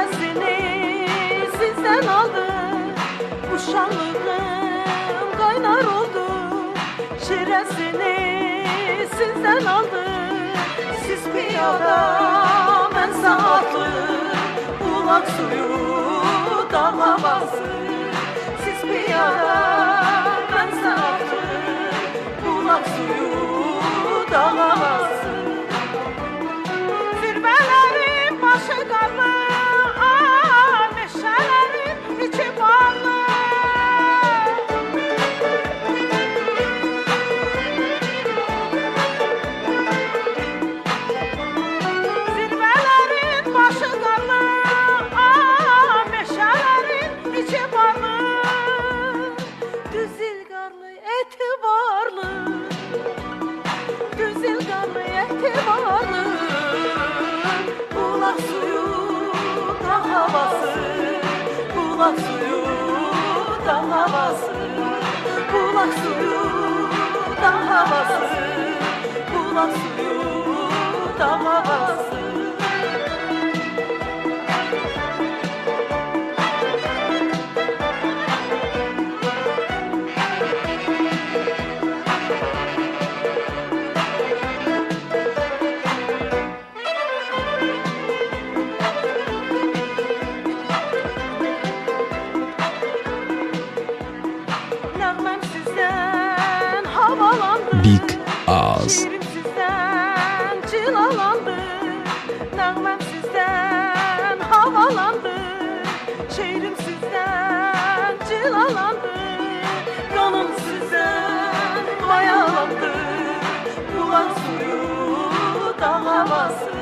şiresini sizden aldı. Bu şanlığım kaynar oldu. Şiresini sizden aldı. Siz piyada, ben saatlı. Bulak suyu dağ havası. Siz piyada, ben saatlı. Bulak suyu dağ havası. Zirvelerin başı karlı, meşelerin içi bağlı. Zirvelerin başı karlı, meşelerin içi bağlı. Düz ilgarlı, etibarlı. Düz ilgarlı, etibarlı. Bulak suyu dağ havası. Bulak suyu dağ havası. Bulak suyu dağ havası. Bulak suyu dağ havası. Nəğməm sizdən havalandı. Big Ağız. Şiirim sizdən cilalandı. Nəğməm sizdən havalandı. Şiirim sizdən cilalandı. Qanım sizdən mayalandı. Bulaq suyu dağ havası.